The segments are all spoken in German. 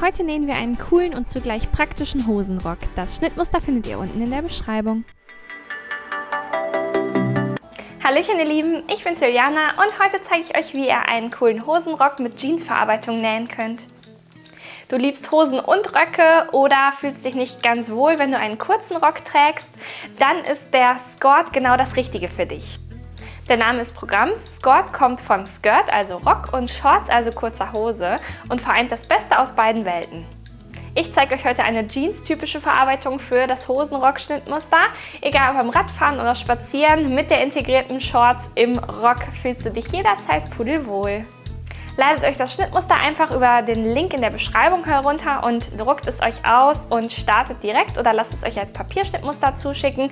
Heute nähen wir einen coolen und zugleich praktischen Hosenrock. Das Schnittmuster findet ihr unten in der Beschreibung. Hallöchen ihr Lieben, ich bin Juliana und heute zeige ich euch, wie ihr einen coolen Hosenrock mit Jeansverarbeitung nähen könnt. Du liebst Hosen und Röcke oder fühlst dich nicht ganz wohl, wenn du einen kurzen Rock trägst, dann ist der Skort genau das Richtige für dich. Der Name ist Programm. Skort kommt von Skirt, also Rock, und Shorts, also kurzer Hose, und vereint das Beste aus beiden Welten. Ich zeige euch heute eine Jeans-typische Verarbeitung für das Hosenrock-Schnittmuster. Egal ob beim Radfahren oder Spazieren, mit der integrierten Shorts im Rock fühlst du dich jederzeit pudelwohl. Ladet euch das Schnittmuster einfach über den Link in der Beschreibung herunter und druckt es euch aus und startet direkt oder lasst es euch als Papierschnittmuster zuschicken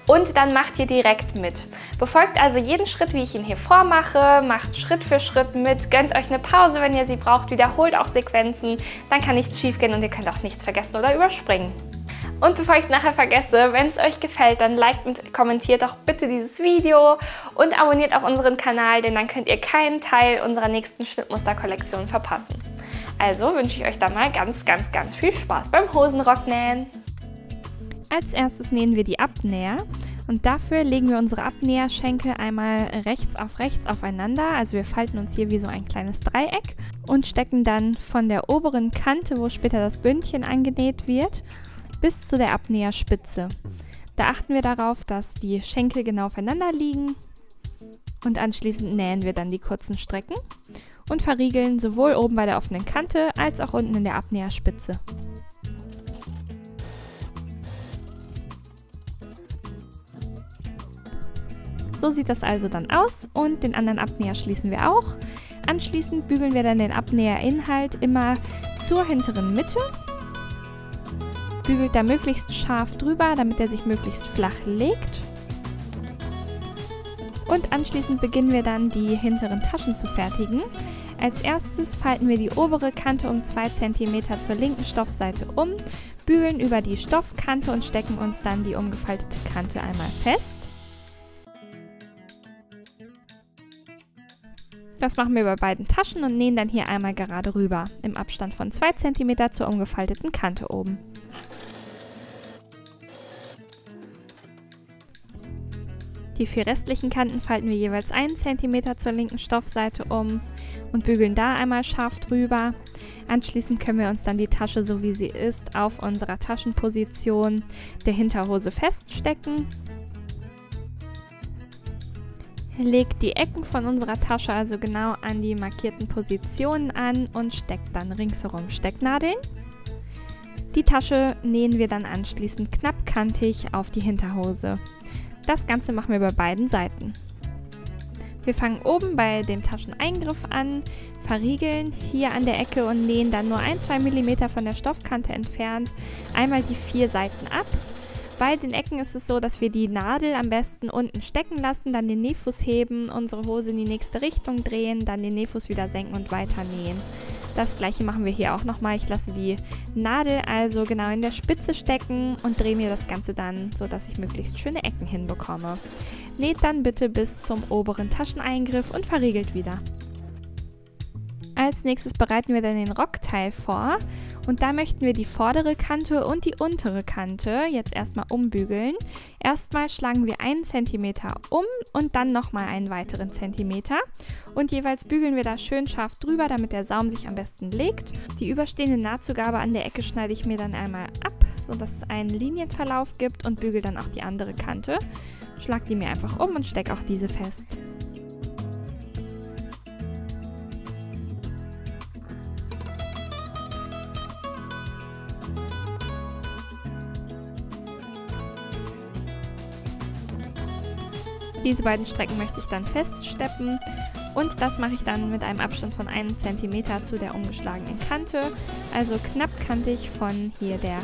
und dann macht ihr direkt mit. Befolgt also jeden Schritt, wie ich ihn hier vormache, macht Schritt für Schritt mit, gönnt euch eine Pause, wenn ihr sie braucht, wiederholt auch Sequenzen, dann kann nichts schief gehen und ihr könnt auch nichts vergessen oder überspringen. Und bevor ich es nachher vergesse, wenn es euch gefällt, dann liked und kommentiert doch bitte dieses Video und abonniert auch unseren Kanal, denn dann könnt ihr keinen Teil unserer nächsten Schnittmusterkollektion verpassen. Also wünsche ich euch dann mal ganz viel Spaß beim Hosenrock-Nähen. Als erstes nähen wir die Abnäher und dafür legen wir unsere Abnäherschenkel einmal rechts aufeinander. Also wir falten uns hier wie so ein kleines Dreieck und stecken dann von der oberen Kante, wo später das Bündchen angenäht wird, bis zu der Abnäherspitze. Da achten wir darauf, dass die Schenkel genau aufeinander liegen und anschließend nähen wir dann die kurzen Strecken und verriegeln sowohl oben bei der offenen Kante als auch unten in der Abnäherspitze. So sieht das also dann aus und den anderen Abnäher schließen wir auch. Anschließend bügeln wir dann den Abnäherinhalt immer zur hinteren Mitte. Bügelt da möglichst scharf drüber, damit er sich möglichst flach legt. Und anschließend beginnen wir dann die hinteren Taschen zu fertigen. Als erstes falten wir die obere Kante um 2 cm zur linken Stoffseite um, bügeln über die Stoffkante und stecken uns dann die umgefaltete Kante einmal fest. Das machen wir bei beiden Taschen und nähen dann hier einmal gerade rüber, im Abstand von 2 cm zur umgefalteten Kante oben. Die 4 restlichen Kanten falten wir jeweils 1 cm zur linken Stoffseite um und bügeln da einmal scharf drüber. Anschließend können wir uns dann die Tasche, so wie sie ist, auf unserer Taschenposition der Hinterhose feststecken. Legt die Ecken von unserer Tasche also genau an die markierten Positionen an und steckt dann ringsherum Stecknadeln. Die Tasche nähen wir dann anschließend knappkantig auf die Hinterhose. Das Ganze machen wir bei beiden Seiten. Wir fangen oben bei dem Tascheneingriff an, verriegeln hier an der Ecke und nähen dann nur 1-2 mm von der Stoffkante entfernt einmal die 4 Seiten ab. Bei den Ecken ist es so, dass wir die Nadel am besten unten stecken lassen, dann den Nähfuß heben, unsere Hose in die nächste Richtung drehen, dann den Nähfuß wieder senken und weiter nähen. Das gleiche machen wir hier auch nochmal. Ich lasse die Nadel also genau in der Spitze stecken und drehe mir das Ganze dann, so dass ich möglichst schöne Ecken hinbekomme. Näht dann bitte bis zum oberen Tascheneingriff und verriegelt wieder. Als nächstes bereiten wir dann den Rockteil vor und da möchten wir die vordere Kante und die untere Kante jetzt erstmal umbügeln. Erstmal schlagen wir 1 cm um und dann nochmal einen weiteren Zentimeter und jeweils bügeln wir da schön scharf drüber, damit der Saum sich am besten legt. Die überstehende Nahtzugabe an der Ecke schneide ich mir dann einmal ab, sodass es einen Linienverlauf gibt und bügel dann auch die andere Kante. Schlag die mir einfach um und stecke auch diese fest. Diese beiden Strecken möchte ich dann feststeppen und das mache ich dann mit einem Abstand von 1 cm zu der umgeschlagenen Kante, also knappkantig von hier der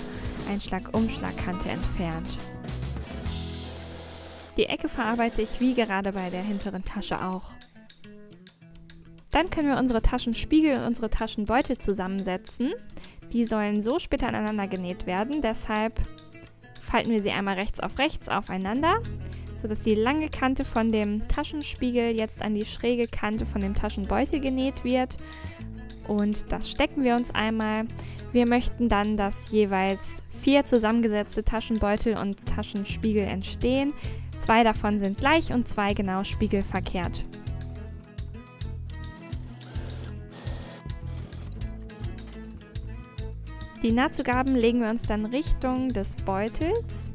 Einschlag-Umschlag-Kante entfernt. Die Ecke verarbeite ich wie gerade bei der hinteren Tasche auch. Dann können wir unsere Taschenspiegel und unsere Taschenbeutel zusammensetzen. Die sollen so später aneinander genäht werden, deshalb falten wir sie einmal rechts aufeinander, sodass die lange Kante von dem Taschenspiegel jetzt an die schräge Kante von dem Taschenbeutel genäht wird. und das stecken wir uns einmal. Wir möchten dann, dass jeweils 4 zusammengesetzte Taschenbeutel und Taschenspiegel entstehen. 2 davon sind gleich und 2 genau spiegelverkehrt. Die Nahtzugaben legen wir uns dann Richtung des Beutels,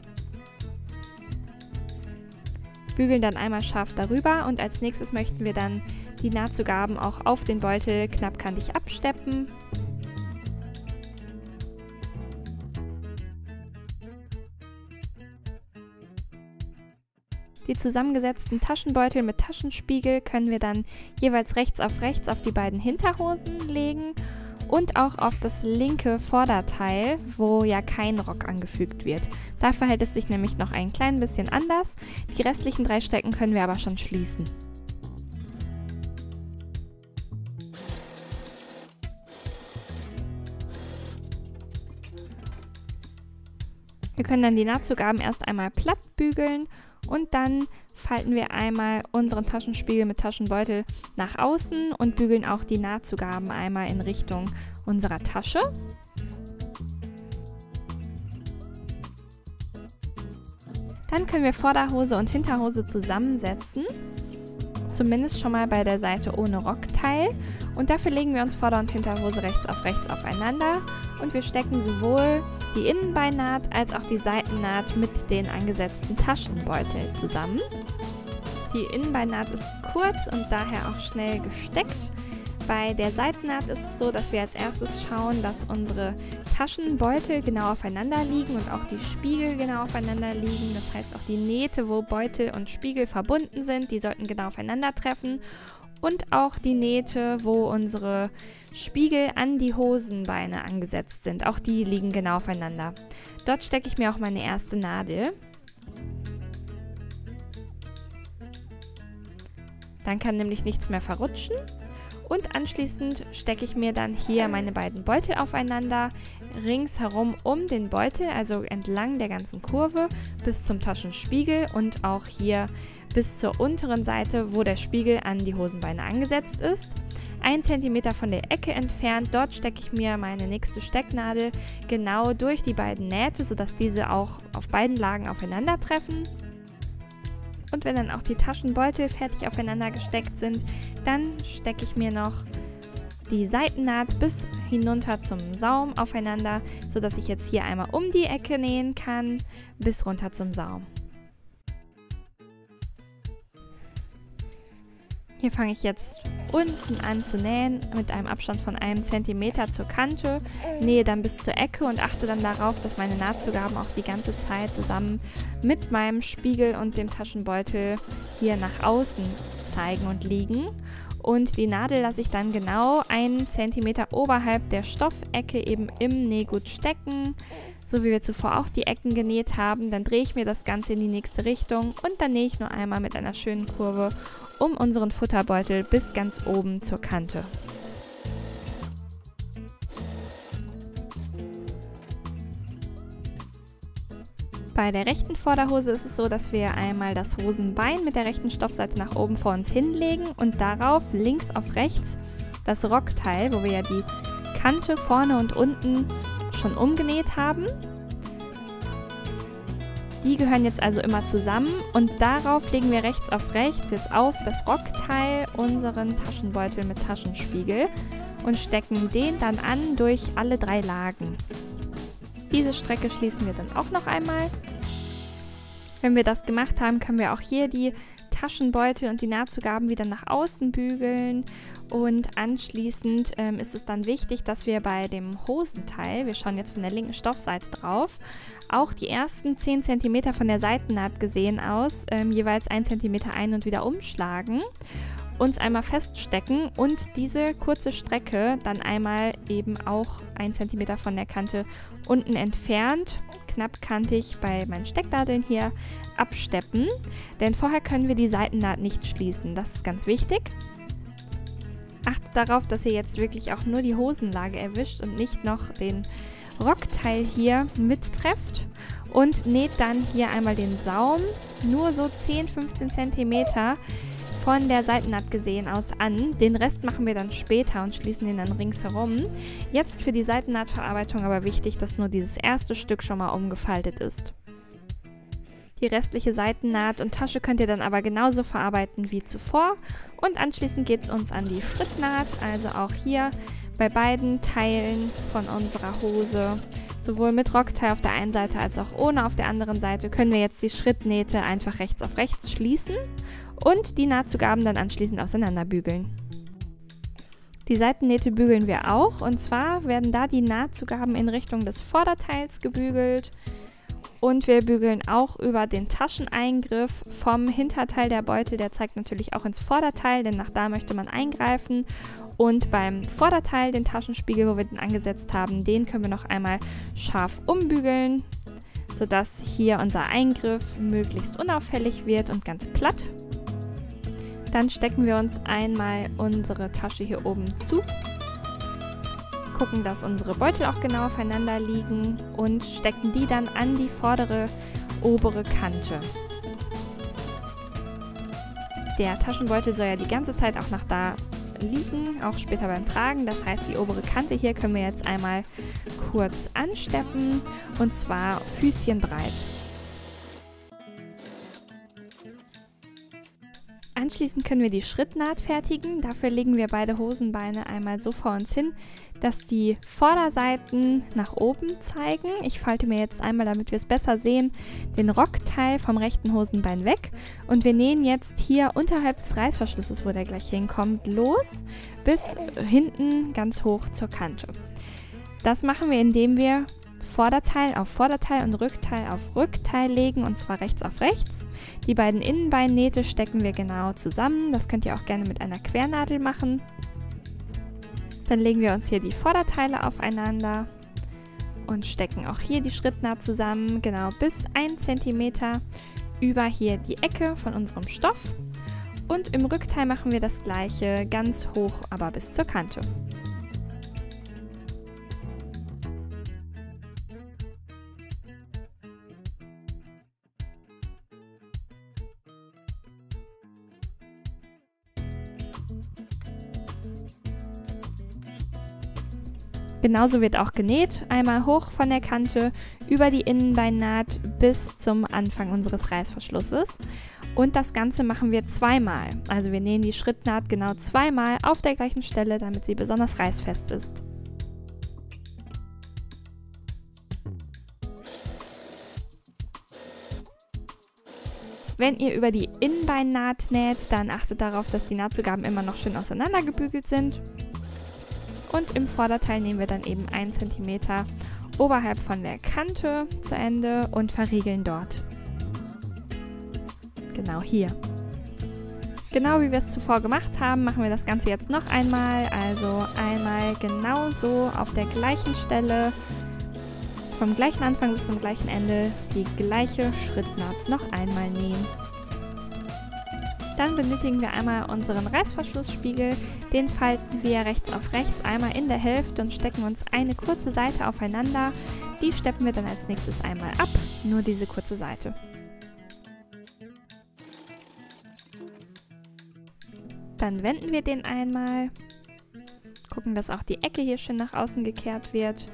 bügeln dann einmal scharf darüber und als nächstes möchten wir dann die Nahtzugaben auch auf den Beutel knappkantig absteppen. Die zusammengesetzten Taschenbeutel mit Taschenspiegel können wir dann jeweils rechts auf die beiden Hinterhosen legen und auch auf das linke Vorderteil, wo ja kein Rock angefügt wird. Da verhält es sich nämlich noch ein klein bisschen anders. Die restlichen 3 Stecken können wir aber schon schließen. Wir können dann die Nahtzugaben erst einmal platt bügeln und dann falten wir einmal unseren Taschenspiegel mit Taschenbeutel nach außen und bügeln auch die Nahtzugaben einmal in Richtung unserer Tasche. Dann können wir Vorderhose und Hinterhose zusammensetzen, zumindest schon mal bei der Seite ohne Rockteil. Und dafür legen wir uns Vorder- und Hinterhose rechts aufeinander und wir stecken sowohl die Innenbeinnaht als auch die Seitennaht mit den angesetzten Taschenbeuteln zusammen. Die Innenbeinnaht ist kurz und daher auch schnell gesteckt. Bei der Seitennaht ist es so, dass wir als erstes schauen, dass unsere Taschenbeutel genau aufeinander liegen und auch die Spiegel genau aufeinander liegen. Das heißt auch die Nähte, wo Beutel und Spiegel verbunden sind, die sollten genau aufeinander treffen. Und auch die Nähte, wo unsere Spiegel an die Hosenbeine angesetzt sind. Auch die liegen genau aufeinander. Dort stecke ich mir auch meine erste Nadel. Dann kann nämlich nichts mehr verrutschen. Und anschließend stecke ich mir dann hier meine beiden Beutel aufeinander, ringsherum um den Beutel, also entlang der ganzen Kurve bis zum Taschenspiegel und auch hier bis zur unteren Seite, wo der Spiegel an die Hosenbeine angesetzt ist. 1 cm von der Ecke entfernt, dort stecke ich mir meine nächste Stecknadel genau durch die beiden Nähte, sodass diese auch auf beiden Lagen aufeinandertreffen. Und wenn dann auch die Taschenbeutel fertig aufeinander gesteckt sind, dann stecke ich mir noch die Seitennaht bis hinunter zum Saum aufeinander, sodass ich jetzt hier einmal um die Ecke nähen kann, bis runter zum Saum. Hier fange ich jetzt unten an zu nähen mit einem Abstand von 1 cm zur Kante, nähe dann bis zur Ecke und achte dann darauf, dass meine Nahtzugaben auch die ganze Zeit zusammen mit meinem Spiegel und dem Taschenbeutel hier nach außen zeigen und liegen. Und die Nadel lasse ich dann genau 1 cm oberhalb der Stoffecke eben im Nähgut stecken, so wie wir zuvor auch die Ecken genäht haben. Dann drehe ich mir das Ganze in die nächste Richtung und dann nähe ich nur einmal mit einer schönen Kurve um unseren Futterbeutel bis ganz oben zur Kante. Bei der rechten Vorderhose ist es so, dass wir einmal das Hosenbein mit der rechten Stoffseite nach oben vor uns hinlegen und darauf links auf rechts das Rockteil, wo wir ja die Kante vorne und unten schon umgenäht haben. Die gehören jetzt also immer zusammen und darauf legen wir rechts jetzt auf das Rockteil unseren Taschenbeutel mit Taschenspiegel und stecken den dann an durch alle 3 Lagen. Diese Strecke schließen wir dann auch noch einmal. Wenn wir das gemacht haben, können wir auch hier die Taschenbeutel und die Nahtzugaben wieder nach außen bügeln und anschließend ist es dann wichtig, dass wir bei dem Hosenteil, wir schauen jetzt von der linken Stoffseite drauf, auch die ersten 10 cm von der Seitennaht gesehen aus, jeweils 1 cm ein- und wieder umschlagen, uns einmal feststecken und diese kurze Strecke dann einmal eben auch 1 cm von der Kante unten entfernt, knappkantig bei meinen Stecknadeln hier absteppen, denn vorher können wir die Seitennaht nicht schließen, das ist ganz wichtig. Achtet darauf, dass ihr jetzt wirklich auch nur die Hosenlage erwischt und nicht noch den Rockteil hier mittrefft und näht dann hier einmal den Saum nur so 10-15 cm von der Seitennaht gesehen aus an. Den Rest machen wir dann später und schließen den dann ringsherum. Jetzt für die Seitennahtverarbeitung aber wichtig, dass nur dieses erste Stück schon mal umgefaltet ist. Die restliche Seitennaht und Tasche könnt ihr dann aber genauso verarbeiten wie zuvor. Und anschließend geht es uns an die Schrittnaht, also auch hier bei beiden Teilen von unserer Hose, sowohl mit Rockteil auf der einen Seite als auch ohne auf der anderen Seite, können wir jetzt die Schrittnähte einfach rechts auf rechts schließen und die Nahtzugaben dann anschließend auseinanderbügeln. Die Seitennähte bügeln wir auch, und zwar werden da die Nahtzugaben in Richtung des Vorderteils gebügelt. Und wir bügeln auch über den Tascheneingriff vom Hinterteil der Beutel. Der zeigt natürlich auch ins Vorderteil, denn nach da möchte man eingreifen. Und beim Vorderteil, den Taschenspiegel, wo wir den angesetzt haben, den können wir noch einmal scharf umbügeln, sodass hier unser Eingriff möglichst unauffällig wird und ganz platt. Dann stecken wir uns einmal unsere Tasche hier oben zu. Gucken, dass unsere Beutel auch genau aufeinander liegen und stecken die dann an die vordere obere Kante. Der Taschenbeutel soll ja die ganze Zeit auch nach da liegen, auch später beim Tragen. Das heißt, die obere Kante hier können wir jetzt einmal kurz ansteppen, und zwar füßchenbreit. Anschließend können wir die Schrittnaht fertigen. Dafür legen wir beide Hosenbeine einmal so vor uns hin, dass die Vorderseiten nach oben zeigen. Ich falte mir jetzt einmal, damit wir es besser sehen, den Rockteil vom rechten Hosenbein weg. Und wir nähen jetzt hier unterhalb des Reißverschlusses, wo der gleich hinkommt, los, bis hinten ganz hoch zur Kante. Das machen wir, indem wir Vorderteil auf Vorderteil und Rückteil auf Rückteil legen, und zwar rechts auf rechts. Die beiden Innenbeinnähte stecken wir genau zusammen. Das könnt ihr auch gerne mit einer Quernadel machen. Dann legen wir uns hier die Vorderteile aufeinander und stecken auch hier die Schrittnaht zusammen, genau bis 1 cm über hier die Ecke von unserem Stoff. Und im Rückteil machen wir das gleiche, ganz hoch, aber bis zur Kante. Genauso wird auch genäht, einmal hoch von der Kante über die Innenbeinnaht bis zum Anfang unseres Reißverschlusses. Und das Ganze machen wir zweimal. Also wir nähen die Schrittnaht genau zweimal auf der gleichen Stelle, damit sie besonders reißfest ist. Wenn ihr über die Innenbeinnaht näht, dann achtet darauf, dass die Nahtzugaben immer noch schön auseinandergebügelt sind. Und im Vorderteil nehmen wir dann eben 1 cm oberhalb von der Kante zu Ende und verriegeln dort. Genau hier. Genau wie wir es zuvor gemacht haben, machen wir das Ganze jetzt noch einmal. Also einmal genauso auf der gleichen Stelle, vom gleichen Anfang bis zum gleichen Ende, die gleiche Schrittnaht noch einmal nähen. Dann benötigen wir einmal unseren Reißverschlussspiegel. Den falten wir rechts auf rechts einmal in der Hälfte und stecken uns eine kurze Seite aufeinander. Die steppen wir dann als nächstes einmal ab, nur diese kurze Seite. Dann wenden wir den einmal, gucken, dass auch die Ecke hier schön nach außen gekehrt wird.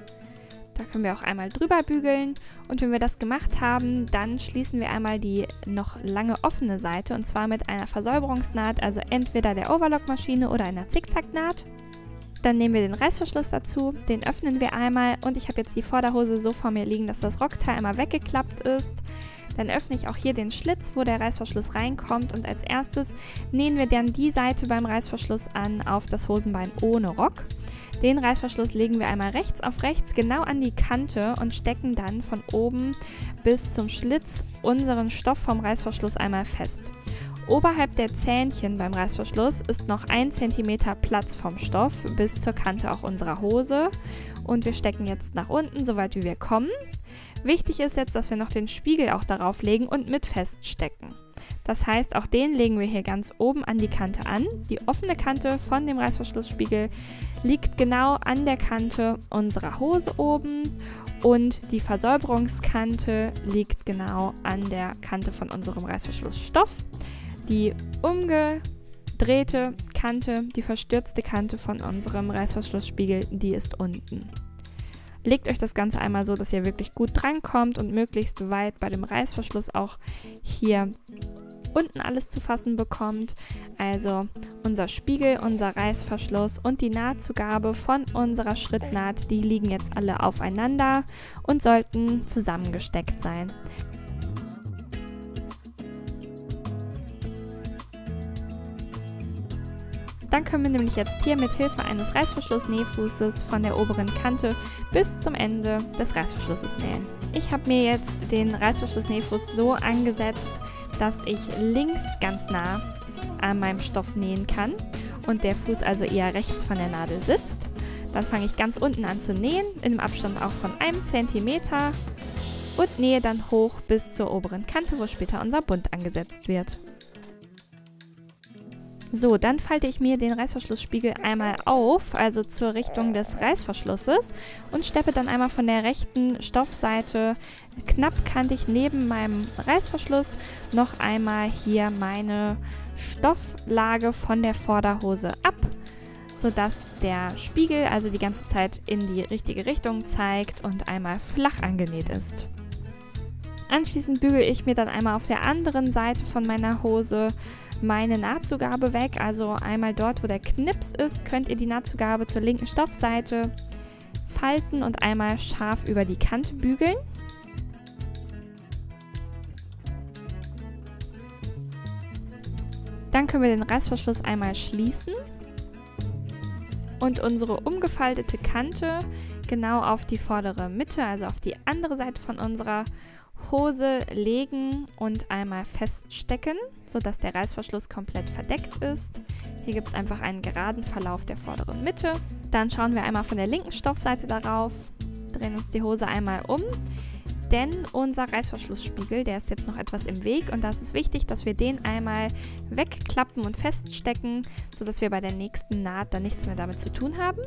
Da können wir auch einmal drüber bügeln, und wenn wir das gemacht haben, dann schließen wir einmal die noch lange offene Seite, und zwar mit einer Versäuberungsnaht, also entweder der Overlockmaschine oder einer Zickzacknaht. Dann nehmen wir den Reißverschluss dazu, den öffnen wir einmal, und ich habe jetzt die Vorderhose so vor mir liegen, dass das Rockteil einmal weggeklappt ist. Dann öffne ich auch hier den Schlitz, wo der Reißverschluss reinkommt, und als erstes nähen wir dann die Seite beim Reißverschluss an auf das Hosenbein ohne Rock. Den Reißverschluss legen wir einmal rechts auf rechts genau an die Kante und stecken dann von oben bis zum Schlitz unseren Stoff vom Reißverschluss einmal fest. Oberhalb der Zähnchen beim Reißverschluss ist noch 1 cm Platz vom Stoff bis zur Kante auch unserer Hose, und wir stecken jetzt nach unten, so weit wie wir kommen. Wichtig ist jetzt, dass wir noch den Spiegel auch darauf legen und mit feststecken. Das heißt, auch den legen wir hier ganz oben an die Kante an. Die offene Kante von dem Reißverschlussspiegel liegt genau an der Kante unserer Hose oben, und die Versäuberungskante liegt genau an der Kante von unserem Reißverschlussstoff. Die verdrehte Kante, die verstürzte Kante von unserem Reißverschlussspiegel, die ist unten. Legt euch das Ganze einmal so, dass ihr wirklich gut drankommt und möglichst weit bei dem Reißverschluss auch hier unten alles zu fassen bekommt. Also unser Spiegel, unser Reißverschluss und die Nahtzugabe von unserer Schrittnaht, die liegen jetzt alle aufeinander und sollten zusammengesteckt sein. Dann können wir nämlich jetzt hier mit Hilfe eines Reißverschluss-Nähfußes von der oberen Kante bis zum Ende des Reißverschlusses nähen. Ich habe mir jetzt den Reißverschluss-Nähfuß so angesetzt, dass ich links ganz nah an meinem Stoff nähen kann und der Fuß also eher rechts von der Nadel sitzt. Dann fange ich ganz unten an zu nähen, in einem Abstand auch von 1 cm und nähe dann hoch bis zur oberen Kante, wo später unser Bund angesetzt wird. So, dann falte ich mir den Reißverschlussspiegel einmal auf, also zur Richtung des Reißverschlusses und steppe dann einmal von der rechten Stoffseite knapp kantig neben meinem Reißverschluss noch einmal hier meine Stofflage von der Vorderhose ab, sodass der Spiegel also die ganze Zeit in die richtige Richtung zeigt und einmal flach angenäht ist. Anschließend bügele ich mir dann einmal auf der anderen Seite von meiner Hose meine Nahtzugabe weg, also einmal dort, wo der Knips ist, könnt ihr die Nahtzugabe zur linken Stoffseite falten und einmal scharf über die Kante bügeln. Dann können wir den Reißverschluss einmal schließen und unsere umgefaltete Kante genau auf die vordere Mitte, also auf die andere Seite von unserer Hose legen und einmal feststecken, sodass der Reißverschluss komplett verdeckt ist. Hier gibt es einfach einen geraden Verlauf der vorderen Mitte. Dann schauen wir einmal von der linken Stoffseite darauf, drehen uns die Hose einmal um, denn unser Reißverschlussspiegel, der ist jetzt noch etwas im Weg und da ist es wichtig, dass wir den einmal wegklappen und feststecken, sodass wir bei der nächsten Naht dann nichts mehr damit zu tun haben.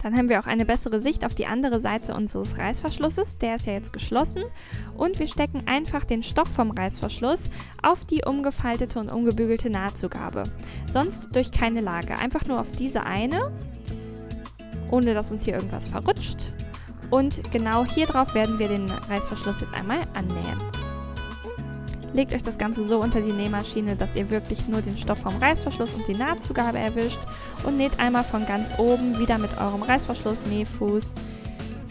Dann haben wir auch eine bessere Sicht auf die andere Seite unseres Reißverschlusses. Der ist ja jetzt geschlossen. Und wir stecken einfach den Stoff vom Reißverschluss auf die umgefaltete und umgebügelte Nahtzugabe. Sonst durch keine Lage. Einfach nur auf diese eine, ohne dass uns hier irgendwas verrutscht. Und genau hier drauf werden wir den Reißverschluss jetzt einmal annähen. Legt euch das Ganze so unter die Nähmaschine, dass ihr wirklich nur den Stoff vom Reißverschluss und die Nahtzugabe erwischt und näht einmal von ganz oben wieder mit eurem Reißverschluss-Nähfuß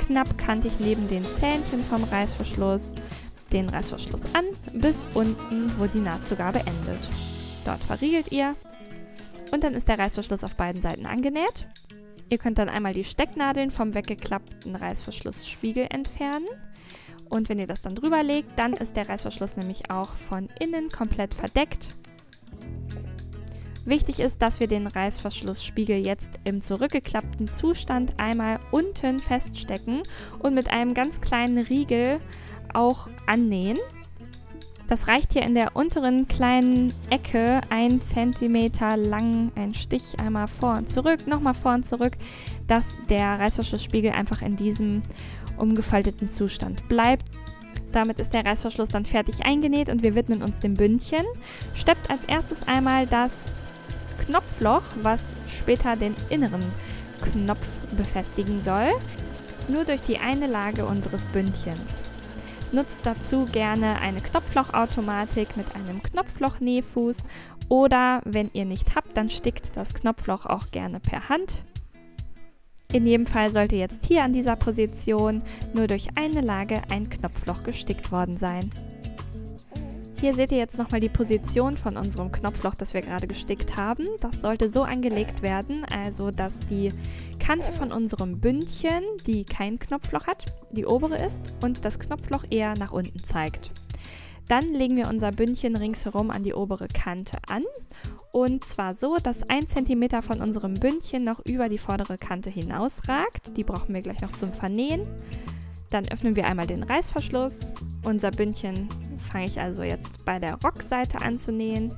knapp kantig neben den Zähnchen vom Reißverschluss den Reißverschluss an, bis unten, wo die Nahtzugabe endet. Dort verriegelt ihr und dann ist der Reißverschluss auf beiden Seiten angenäht. Ihr könnt dann einmal die Stecknadeln vom weggeklappten Reißverschlussspiegel entfernen. Und wenn ihr das dann drüber legt, dann ist der Reißverschluss nämlich auch von innen komplett verdeckt. Wichtig ist, dass wir den Reißverschlussspiegel jetzt im zurückgeklappten Zustand einmal unten feststecken und mit einem ganz kleinen Riegel auch annähen. Das reicht hier in der unteren kleinen Ecke 1 cm lang, ein Stich einmal vor und zurück, nochmal vor und zurück, dass der Reißverschlussspiegel einfach in diesem umgefalteten Zustand bleibt. Damit ist der Reißverschluss dann fertig eingenäht und wir widmen uns dem Bündchen. Steppt als erstes einmal das Knopfloch, was später den inneren Knopf befestigen soll, nur durch die eine Lage unseres Bündchens. Nutzt dazu gerne eine Knopflochautomatik mit einem Knopflochnähfuß oder wenn ihr nicht habt, dann stickt das Knopfloch auch gerne per Hand. In jedem Fall sollte jetzt hier an dieser Position nur durch eine Lage ein Knopfloch gestickt worden sein. Hier seht ihr jetzt nochmal die Position von unserem Knopfloch, das wir gerade gestickt haben. Das sollte so angelegt werden, also dass die Kante von unserem Bündchen, die kein Knopfloch hat, die obere ist und das Knopfloch eher nach unten zeigt. Dann legen wir unser Bündchen ringsherum an die obere Kante an. Und zwar so, dass 1 cm von unserem Bündchen noch über die vordere Kante hinausragt. Die brauchen wir gleich noch zum Vernähen. Dann öffnen wir einmal den Reißverschluss. Unser Bündchen fange ich also jetzt bei der Rockseite an zu nähen.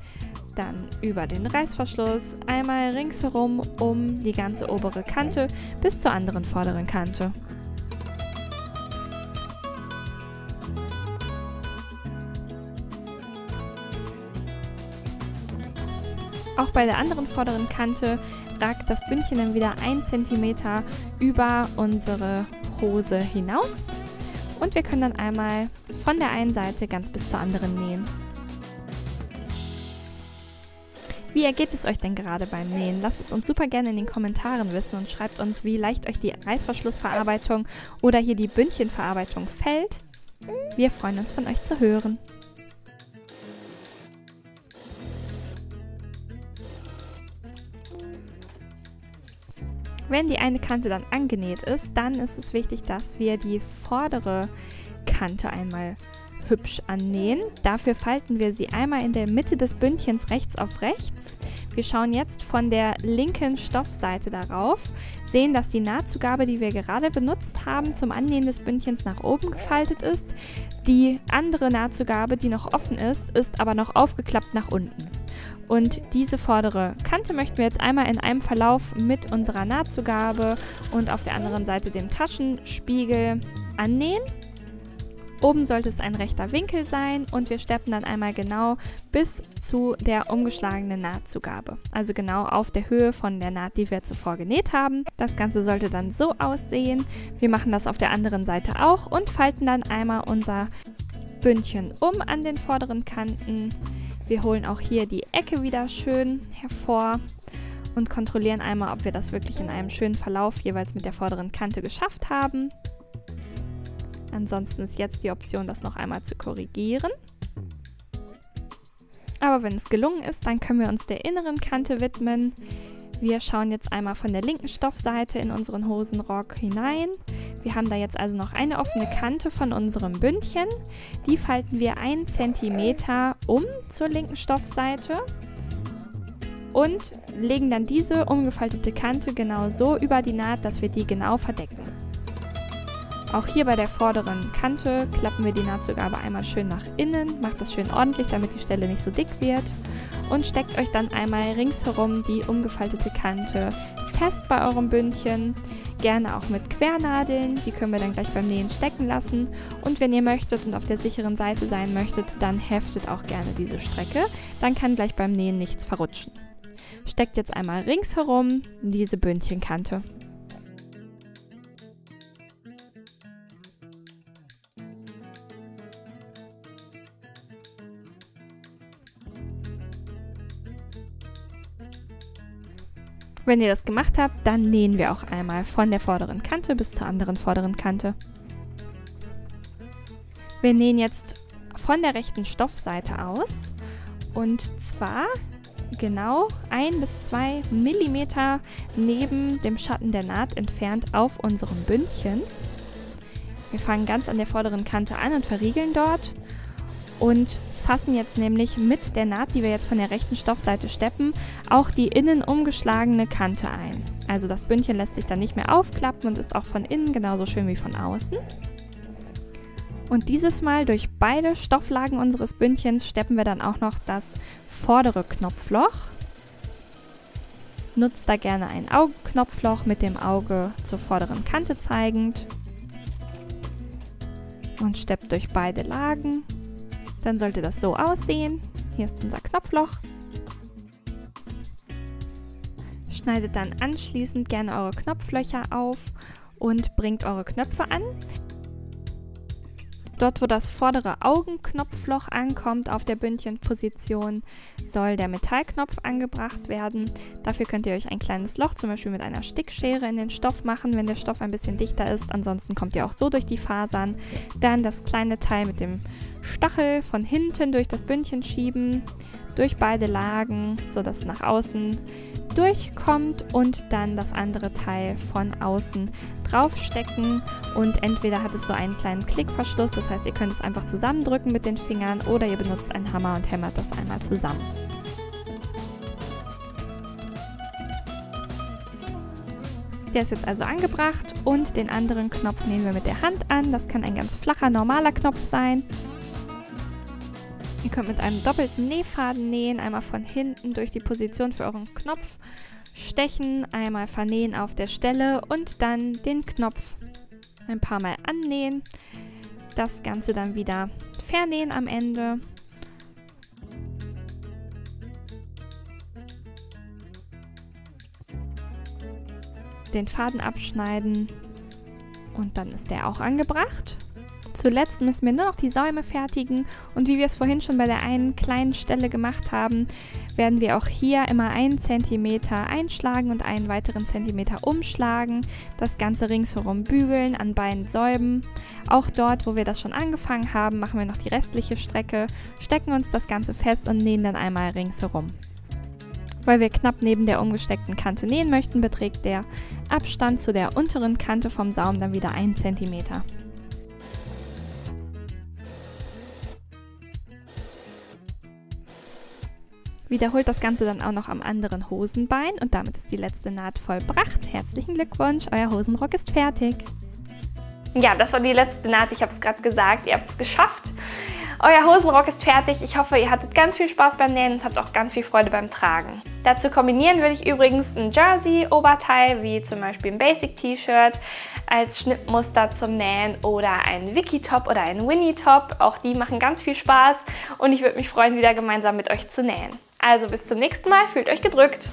Dann über den Reißverschluss einmal ringsherum um die ganze obere Kante bis zur anderen vorderen Kante. Auch bei der anderen vorderen Kante ragt das Bündchen dann wieder 1 cm über unsere Hose hinaus. Und wir können dann einmal von der einen Seite ganz bis zur anderen nähen. Wie ergeht es euch denn gerade beim Nähen? Lasst es uns super gerne in den Kommentaren wissen und schreibt uns, wie leicht euch die Reißverschlussverarbeitung oder hier die Bündchenverarbeitung fällt. Wir freuen uns, von euch zu hören. Wenn die eine Kante dann angenäht ist, dann ist es wichtig, dass wir die vordere Kante einmal hübsch annähen. Dafür falten wir sie einmal in der Mitte des Bündchens rechts auf rechts. Wir schauen jetzt von der linken Stoffseite darauf, sehen, dass die Nahtzugabe, die wir gerade benutzt haben, zum Annähen des Bündchens nach oben gefaltet ist. Die andere Nahtzugabe, die noch offen ist, ist aber noch aufgeklappt nach unten. Und diese vordere Kante möchten wir jetzt einmal in einem Verlauf mit unserer Nahtzugabe und auf der anderen Seite dem Taschenspiegel annähen. Oben sollte es ein rechter Winkel sein und wir steppen dann einmal genau bis zu der umgeschlagenen Nahtzugabe. Also genau auf der Höhe von der Naht, die wir zuvor genäht haben. Das Ganze sollte dann so aussehen. Wir machen das auf der anderen Seite auch und falten dann einmal unser Bündchen um an den vorderen Kanten. Wir holen auch hier die Ecke wieder schön hervor und kontrollieren einmal, ob wir das wirklich in einem schönen Verlauf jeweils mit der vorderen Kante geschafft haben. Ansonsten ist jetzt die Option, das noch einmal zu korrigieren. Aber wenn es gelungen ist, dann können wir uns der inneren Kante widmen. Wir schauen jetzt einmal von der linken Stoffseite in unseren Hosenrock hinein. Wir haben da jetzt also noch eine offene Kante von unserem Bündchen. Die falten wir 1 cm um zur linken Stoffseite und legen dann diese umgefaltete Kante genau so über die Naht, dass wir die genau verdecken. Auch hier bei der vorderen Kante klappen wir die Nahtzugabe einmal schön nach innen, macht das schön ordentlich, damit die Stelle nicht so dick wird und steckt euch dann einmal ringsherum die umgefaltete Kante fest bei eurem Bündchen, gerne auch mit Quernadeln, die können wir dann gleich beim Nähen stecken lassen und wenn ihr möchtet und auf der sicheren Seite sein möchtet, dann heftet auch gerne diese Strecke, dann kann gleich beim Nähen nichts verrutschen. Steckt jetzt einmal ringsherum diese Bündchenkante. Wenn ihr das gemacht habt, dann nähen wir auch einmal von der vorderen Kante bis zur anderen vorderen Kante. Wir nähen jetzt von der rechten Stoffseite aus und zwar genau 1 bis 2 mm neben dem Schatten der Naht entfernt auf unserem Bündchen. Wir fangen ganz an der vorderen Kante an und verriegeln dort und fassen jetzt nämlich mit der Naht, die wir jetzt von der rechten Stoffseite steppen, auch die innen umgeschlagene Kante ein. Also das Bündchen lässt sich dann nicht mehr aufklappen und ist auch von innen genauso schön wie von außen. Und dieses Mal durch beide Stofflagen unseres Bündchens steppen wir dann auch noch das vordere Knopfloch. Nutzt da gerne ein Augenknopfloch mit dem Auge zur vorderen Kante zeigend und steppt durch beide Lagen. Dann sollte das so aussehen. Hier ist unser Knopfloch. Schneidet dann anschließend gerne eure Knopflöcher auf und bringt eure Knöpfe an. Dort, wo das vordere Augenknopfloch ankommt auf der Bündchenposition, soll der Metallknopf angebracht werden. Dafür könnt ihr euch ein kleines Loch, zum Beispiel mit einer Stickschere, in den Stoff machen, wenn der Stoff ein bisschen dichter ist. Ansonsten kommt ihr auch so durch die Fasern. Dann das kleine Teil mit dem Stachel von hinten durch das Bündchen schieben, durch beide Lagen, sodass es nach außen durchkommt und dann das andere Teil von außen draufstecken und entweder hat es so einen kleinen Klickverschluss, das heißt, ihr könnt es einfach zusammendrücken mit den Fingern oder ihr benutzt einen Hammer und hämmert das einmal zusammen. Der ist jetzt also angebracht und den anderen Knopf nehmen wir mit der Hand an. Das kann ein ganz flacher, normaler Knopf sein. Ihr könnt mit einem doppelten Nähfaden nähen, einmal von hinten durch die Position für euren Knopf stechen, einmal vernähen auf der Stelle und dann den Knopf ein paar Mal annähen. Das Ganze dann wieder vernähen am Ende. Den Faden abschneiden und dann ist der auch angebracht. Zuletzt müssen wir nur noch die Säume fertigen und wie wir es vorhin schon bei der einen kleinen Stelle gemacht haben, werden wir auch hier immer 1 cm einschlagen und einen weiteren Zentimeter umschlagen. Das Ganze ringsherum bügeln an beiden Säumen. Auch dort, wo wir das schon angefangen haben, machen wir noch die restliche Strecke, stecken uns das Ganze fest und nähen dann einmal ringsherum. Weil wir knapp neben der umgesteckten Kante nähen möchten, beträgt der Abstand zu der unteren Kante vom Saum dann wieder 1 cm. Wiederholt das Ganze dann auch noch am anderen Hosenbein und damit ist die letzte Naht vollbracht. Herzlichen Glückwunsch, euer Hosenrock ist fertig. Ja, das war die letzte Naht, ich habe es gerade gesagt, ihr habt es geschafft. Euer Hosenrock ist fertig. Ich hoffe, ihr hattet ganz viel Spaß beim Nähen und habt auch ganz viel Freude beim Tragen. Dazu kombinieren würde ich übrigens ein Jersey-Oberteil, wie zum Beispiel ein Basic-T-Shirt, als Schnittmuster zum Nähen oder ein Wiki-Top oder ein Winnie-Top. Auch die machen ganz viel Spaß und ich würde mich freuen, wieder gemeinsam mit euch zu nähen. Also bis zum nächsten Mal, fühlt euch gedrückt.